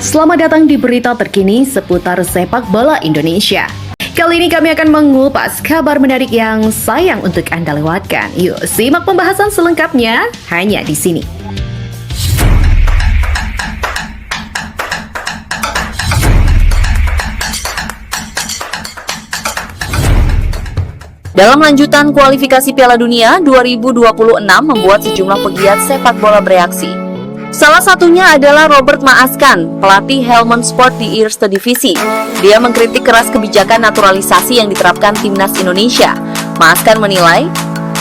Selamat datang di berita terkini seputar sepak bola Indonesia. Kali ini kami akan mengupas kabar menarik yang sayang untuk Anda lewatkan. Yuk, simak pembahasan selengkapnya hanya di sini. Dalam lanjutan kualifikasi Piala Dunia 2026 membuat sejumlah pegiat sepak bola bereaksi. Salah satunya adalah Robert Maaskan, pelatih Helmond Sport di Eerste Divisie. Dia mengkritik keras kebijakan naturalisasi yang diterapkan timnas Indonesia. Maaskan menilai,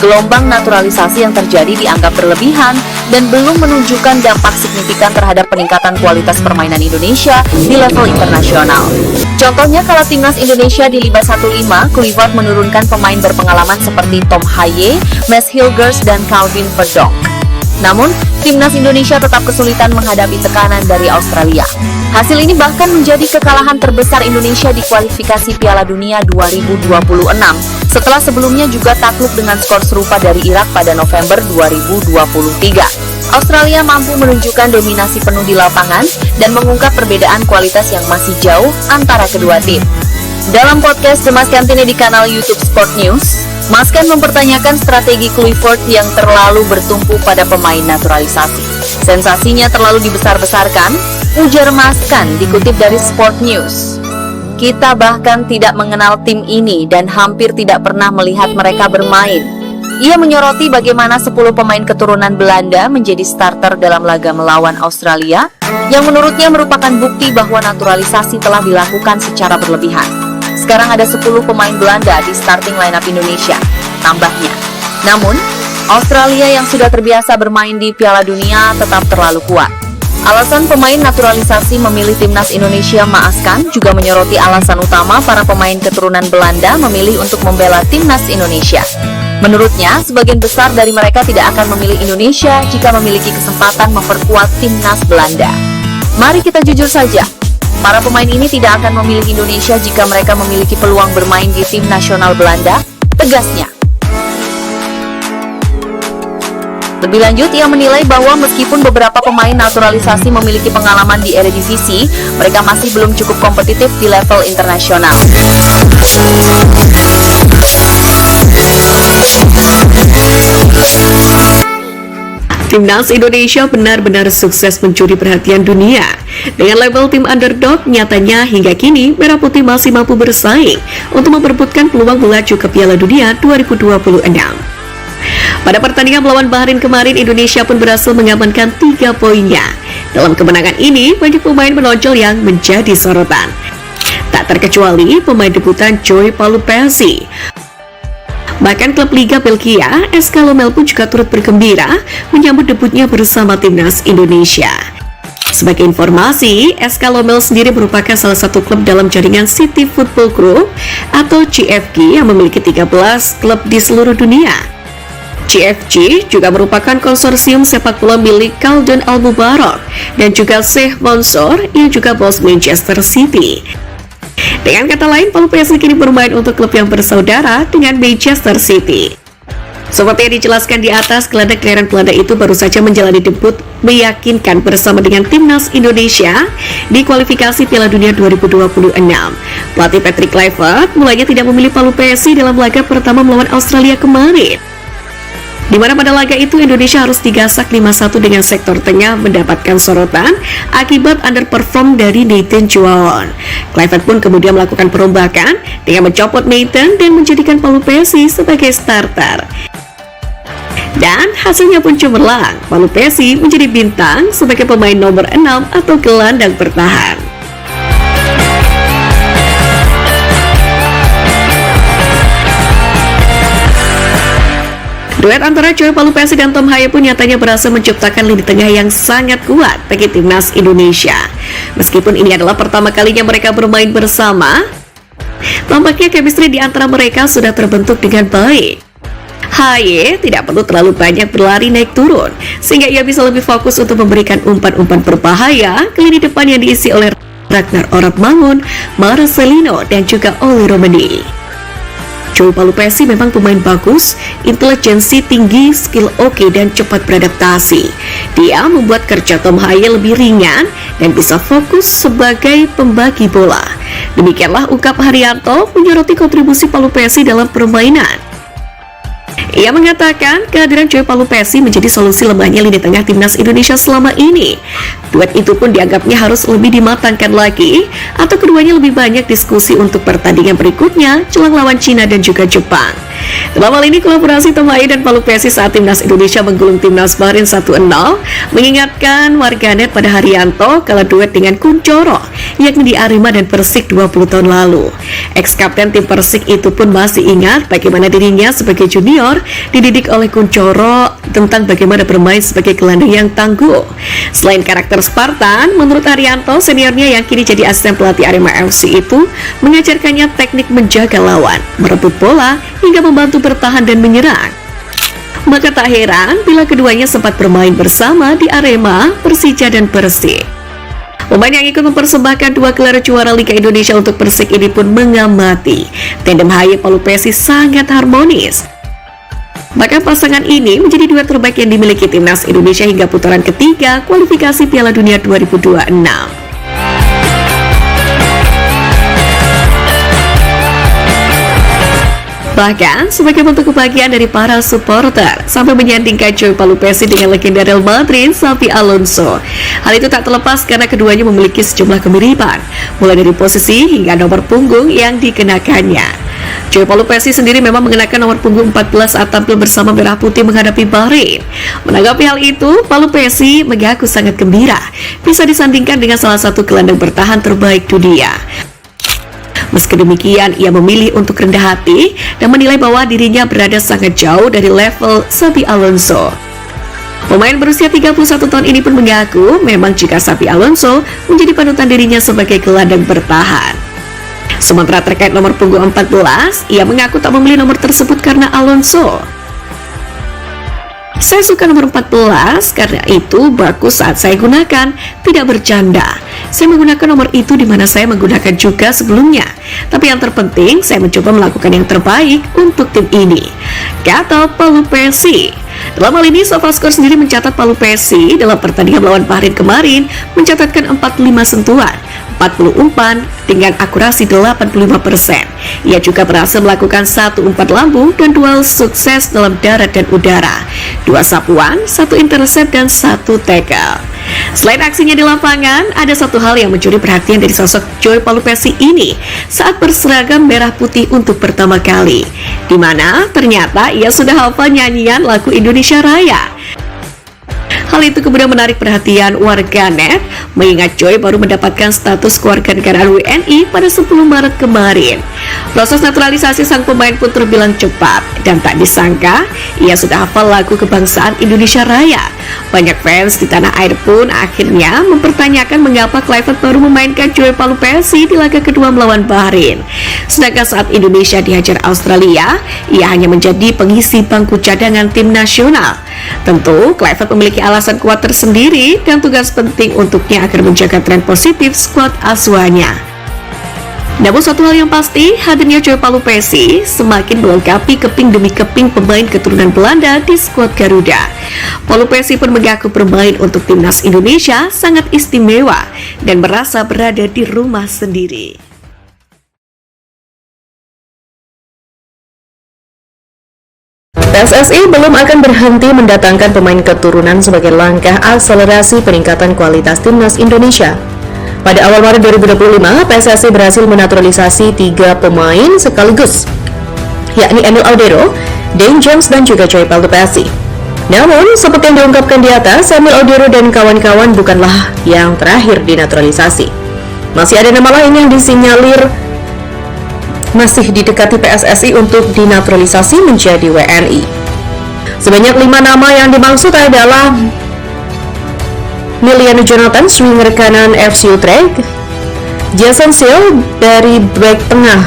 gelombang naturalisasi yang terjadi dianggap berlebihan dan belum menunjukkan dampak signifikan terhadap peningkatan kualitas permainan Indonesia di level internasional. Contohnya kala timnas Indonesia di Liga 1-5, Kluivert menurunkan pemain berpengalaman seperti Tom Haye, Mads Hilgers, dan Calvin Verdonk. Namun, timnas Indonesia tetap kesulitan menghadapi tekanan dari Australia. Hasil ini bahkan menjadi kekalahan terbesar Indonesia di kualifikasi Piala Dunia 2026, setelah sebelumnya juga takluk dengan skor serupa dari Irak pada November 2023. Australia mampu menunjukkan dominasi penuh di lapangan dan mengungkap perbedaan kualitas yang masih jauh antara kedua tim. Dalam podcast The Maaskan ini di kanal YouTube Sport News, Maaskan mempertanyakan strategi Kluivert yang terlalu bertumpu pada pemain naturalisasi. Sensasinya terlalu dibesar-besarkan, ujar Maaskan dikutip dari Sport News. Kita bahkan tidak mengenal tim ini dan hampir tidak pernah melihat mereka bermain. Ia menyoroti bagaimana 10 pemain keturunan Belanda menjadi starter dalam laga melawan Australia, yang menurutnya merupakan bukti bahwa naturalisasi telah dilakukan secara berlebihan. Sekarang ada 10 pemain Belanda di starting lineup Indonesia, tambahnya. Namun, Australia yang sudah terbiasa bermain di Piala Dunia tetap terlalu kuat. Alasan pemain naturalisasi memilih timnas Indonesia, Maaskan juga menyoroti alasan utama para pemain keturunan Belanda memilih untuk membela timnas Indonesia. Menurutnya, sebagian besar dari mereka tidak akan memilih Indonesia jika memiliki kesempatan memperkuat timnas Belanda. Mari kita jujur saja, para pemain ini tidak akan memilih Indonesia jika mereka memiliki peluang bermain di tim nasional Belanda, tegasnya. Lebih lanjut, ia menilai bahwa meskipun beberapa pemain naturalisasi memiliki pengalaman di Eredivisie, mereka masih belum cukup kompetitif di level internasional. Timnas Indonesia benar-benar sukses mencuri perhatian dunia. Dengan label tim underdog, nyatanya hingga kini Merah Putih masih mampu bersaing untuk memperebutkan peluang melaju ke Piala Dunia 2026. Pada pertandingan melawan Bahrain kemarin, Indonesia pun berhasil mengamankan 3 poinnya. Dalam kemenangan ini, banyak pemain menonjol yang menjadi sorotan. Tak terkecuali pemain debutan Joy Palupesi. Bahkan klub Liga Belgia, SK Lommel pun juga turut bergembira menyambut debutnya bersama timnas Indonesia. Sebagai informasi, SK Lommel sendiri merupakan salah satu klub dalam jaringan City Football Group atau CFG yang memiliki 13 klub di seluruh dunia. CFG juga merupakan konsorsium sepak bola milik Khaldoon Al-Mubarak dan juga Sheikh Mansour yang juga bos Manchester City. Dengan kata lain, Palupesi kini bermain untuk klub yang bersaudara dengan Manchester City. Seperti yang dijelaskan di atas, gelandang kelahiran Belanda itu baru saja menjalani debut meyakinkan bersama dengan timnas Indonesia di kualifikasi Piala Dunia 2026. Pelatih Patrick Kluivert mulanya tidak memilih Palupesi dalam laga pertama melawan Australia kemarin, di mana pada laga itu Indonesia harus digasak 5-1 dengan sektor tengah mendapatkan sorotan akibat underperform dari Nathan Juaon. Kluivert pun kemudian melakukan perombakan dengan mencopot Nathan dan menjadikan Palupesi sebagai starter. Dan hasilnya pun cemerlang, Palupesi menjadi bintang sebagai pemain nomor 6 atau gelandang bertahan. Duet antara Joy Palupesi dan Tom Haye pun nyatanya berhasil menciptakan lini tengah yang sangat kuat bagi timnas Indonesia. Meskipun ini adalah pertama kalinya mereka bermain bersama, tampaknya chemistry di antara mereka sudah terbentuk dengan baik. Haye tidak perlu terlalu banyak berlari naik turun, sehingga ia bisa lebih fokus untuk memberikan umpan-umpan berbahaya ke lini depan yang diisi oleh Ragnar Oratmangun, Marcelino, dan juga Oli Romani. Joy Palupesi memang pemain bagus, intelijensi tinggi, skill oke, dan cepat beradaptasi. Dia membuat kerja Tom Haye lebih ringan dan bisa fokus sebagai pembagi bola. Demikianlah ungkap Haryanto menyoroti kontribusi Palupesi dalam permainan. Ia mengatakan kehadiran Joy Palupesi menjadi solusi lemahnya lini tengah timnas Indonesia selama ini. Duet itu pun dianggapnya harus lebih dimatangkan lagi, atau keduanya lebih banyak diskusi untuk pertandingan berikutnya jelang lawan Cina dan juga Jepang. Dalam hal ini, kolaborasi Tom Haye dan Palupesi saat timnas Indonesia menggulung timnas Bahrain 1-0 mengingatkan warganet pada Haryanto kala duet dengan Kuncoro, yakni di Arema dan Persik 20 tahun lalu. Ex-kapten tim Persik itu pun masih ingat bagaimana dirinya sebagai junior dididik oleh Kuncoro tentang bagaimana bermain sebagai gelandang yang tangguh. Selain karakter Spartan, menurut Haryanto, seniornya yang kini jadi asisten pelatih Arema FC itu mengajarkannya teknik menjaga lawan, merebut bola, hingga membantu bertahan dan menyerang. Maka tak heran bila keduanya sempat bermain bersama di Arema, Persija, dan Persik. Pemain yang ikut mempersembahkan 2 gelar juara Liga Indonesia untuk Persik ini pun mengamati tandem Haye Palupesi sangat harmonis. Bahkan pasangan ini menjadi duet terbaik yang dimiliki timnas Indonesia hingga putaran ketiga kualifikasi Piala Dunia 2026. Bahkan, sebagai bentuk kebahagiaan dari para supporter, sampai menyandingkan Joy Palupesi dengan legenda Real Madrid, Xabi Alonso. Hal itu tak terlepas karena keduanya memiliki sejumlah kemiripan, mulai dari posisi hingga nomor punggung yang dikenakannya. Joy Palupesi sendiri memang mengenakan nomor punggung 14 saat tampil bersama Merah Putih menghadapi Bahrain. Menanggapi hal itu, Palupesi mengaku sangat gembira bisa disandingkan dengan salah satu gelandang bertahan terbaik dunia. Meski demikian, ia memilih untuk rendah hati dan menilai bahwa dirinya berada sangat jauh dari level Xabi Alonso. Pemain berusia 31 tahun ini pun mengaku memang jika Xabi Alonso menjadi panutan dirinya sebagai gelandang bertahan. Sementara terkait nomor punggung 14, ia mengaku tak membeli nomor tersebut karena Alonso. Saya suka nomor 14 karena itu bagus saat saya gunakan, tidak bercanda. Saya menggunakan nomor itu di mana saya menggunakan juga sebelumnya. Tapi yang terpenting, saya mencoba melakukan yang terbaik untuk tim ini, kata Palupesi. Dalam hal ini, SofaScore sendiri mencatat Palupesi dalam pertandingan melawan Bahrain kemarin mencatatkan 45 sentuhan, 40 umpan dengan akurasi 85%. Ia juga berhasil melakukan 1 umpan lambung dan 2 sukses dalam darat dan udara, 2 sapuan, 1 intercept, dan 1 tackle. Selain aksinya di lapangan, ada satu hal yang mencuri perhatian dari sosok Joy Palupesi ini saat berseragam merah putih untuk pertama kali, di mana ternyata ia sudah hafal nyanyian lagu Indonesia Raya. Hal itu kemudian menarik perhatian warganet, mengingat Joy baru mendapatkan status kewarganegaraan WNI pada 10 Maret kemarin. Proses naturalisasi sang pemain pun terbilang cepat, dan tak disangka ia sudah hafal lagu kebangsaan Indonesia Raya. Banyak fans di tanah air pun akhirnya mempertanyakan mengapa Kluivert baru memainkan Joy Palupesi di laga kedua melawan Bahrain. Sedangkan saat Indonesia dihajar Australia, ia hanya menjadi pengisi bangku cadangan tim nasional. Tentu, Kluivert memiliki alasan kuat tersendiri dan tugas penting untuknya agar menjaga tren positif skuad asuhannya. Namun satu hal yang pasti, hadirnya Joy Palupesi semakin melengkapi keping demi keping pemain keturunan Belanda di skuad Garuda. Palupesi pun mengaku bermain untuk timnas Indonesia sangat istimewa dan merasa berada di rumah sendiri. PSSI belum akan berhenti mendatangkan pemain keturunan sebagai langkah akselerasi peningkatan kualitas timnas Indonesia. Pada awal Maret 2025, PSSI berhasil menaturalisasi 3 pemain sekaligus, yakni Emil Audero, Dane James, dan juga Joy Palupesi. Namun, seperti yang diungkapkan di atas, Emil Audero dan kawan-kawan bukanlah yang terakhir dinaturalisasi. Masih ada nama lain yang disinyalir masih didekati PSSI untuk dinaturalisasi menjadi WNI. Sebanyak 5 nama yang dimaksud adalah Miliano Jonathan, swinger kanan FC Utrecht, Jason Seal dari back tengah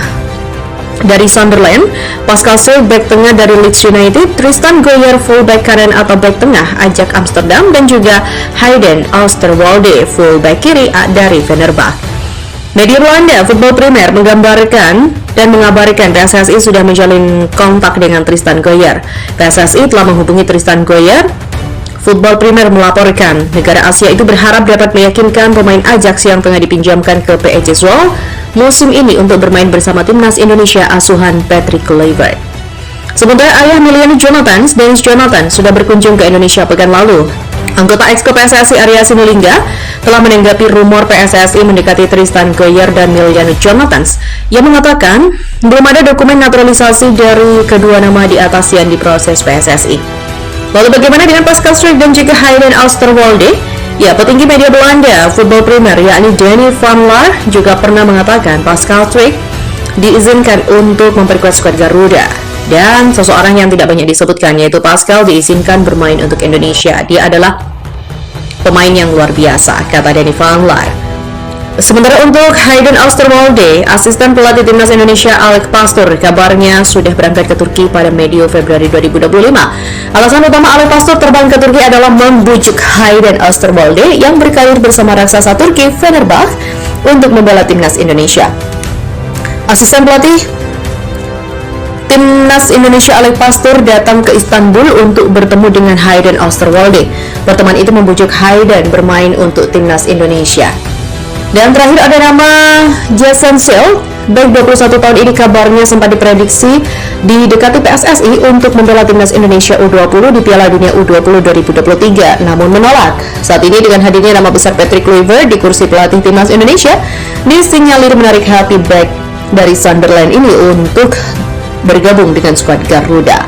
dari Sunderland, Pascal Sol back tengah dari Leeds United, Tristan Goyer fullback kanan atau back tengah Ajax Amsterdam, dan juga Hayden Oosterwolde fullback kiri dari Fenerbahce. Media Belanda Football Premier menggambarkan dan mengabarkan PSSI sudah menjalin kontak dengan Tristan Goyer. PSSI telah menghubungi Tristan Goyer. Football Premier melaporkan negara Asia itu berharap dapat meyakinkan pemain Ajax yang tengah dipinjamkan ke PSV Zwolle musim ini untuk bermain bersama timnas Indonesia asuhan Patrick Kluivert. Sementara ayah Miliano Jonathan, Dennis Jonathan, sudah berkunjung ke Indonesia pekan lalu. Anggota Exco PSSI Arya Sinulinga telah menanggapi rumor PSSI mendekati Tristan Goyer dan Miliano Jonathan yang mengatakan belum ada dokumen naturalisasi dari kedua nama di atas yang diproses PSSI. Lalu bagaimana dengan Pascal Struijk dan juga Hayden Oosterwolde? Ya, petinggi media Belanda Football Premier yakni Danny van Laar juga pernah mengatakan Pascal Struijk diizinkan untuk memperkuat skuad Garuda. Dan seseorang yang tidak banyak disebutkan yaitu Pascal diizinkan bermain untuk Indonesia. Dia adalah pemain yang luar biasa, kata Danny van Laar. Sementara untuk Hayden Oosterwolde, asisten pelatih timnas Indonesia Alex Pastoor, kabarnya sudah berangkat ke Turki pada medio Februari 2025. Alasan utama Alex Pastoor terbang ke Turki adalah membujuk Hayden Oosterwolde yang berkarir bersama raksasa Turki Fenerbahce untuk membela timnas Indonesia. Asisten pelatih Timnas Indonesia Alex Pastoor datang ke Istanbul untuk bertemu dengan Hayden Oosterwolde. Pertemuan itu membujuk Hayden bermain untuk Timnas Indonesia. Dan terakhir ada nama Jason Schill. Back 21 tahun ini kabarnya sempat diprediksi didekati PSSI untuk membela Timnas Indonesia U20 di Piala Dunia U20 2023, namun menolak. Saat ini dengan hadirnya nama besar Patrick Kluivert di kursi pelatih Timnas Indonesia, disinyalir menarik hati back dari Sunderland ini untuk bergabung dengan skuad Garuda.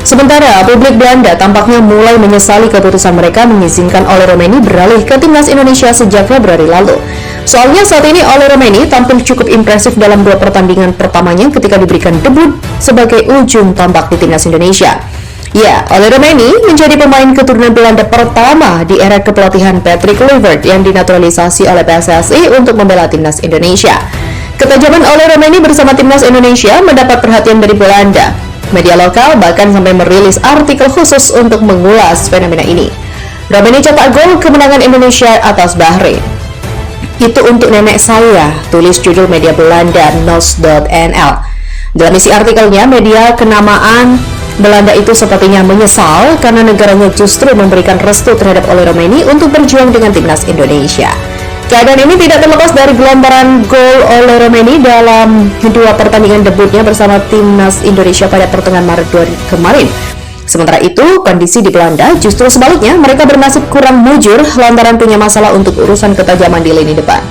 Sementara publik Belanda tampaknya mulai menyesali keputusan mereka mengizinkan Ole Roemeny beralih ke timnas Indonesia sejak Februari lalu. Soalnya saat ini Ole Roemeny tampil cukup impresif dalam 2 pertandingan pertamanya ketika diberikan debut sebagai ujung tombak di timnas Indonesia. Ya, Ole Roemeny menjadi pemain keturunan Belanda pertama di era kepelatihan Patrick Kluivert yang dinaturalisasi oleh PSSI untuk membela timnas Indonesia. Ketajaman Ole Roemeny bersama timnas Indonesia mendapat perhatian dari Belanda. Media lokal bahkan sampai merilis artikel khusus untuk mengulas fenomena ini. Roemeny cetak gol kemenangan Indonesia atas Bahrain. Itu untuk nenek saya, tulis judul media Belanda NOS.nl. Dalam isi artikelnya, media kenamaan Belanda itu sepertinya menyesal karena negaranya justru memberikan restu terhadap Ole Roemeny untuk berjuang dengan timnas Indonesia. Keadaan ini tidak terlepas dari gelombaran gol Ole Roemeny dalam 2 pertandingan debutnya bersama timnas Indonesia pada pertengahan Maret kemarin. Sementara itu, kondisi di Belanda justru sebaliknya, mereka bernasib kurang mujur lantaran punya masalah untuk urusan ketajaman di lini depan.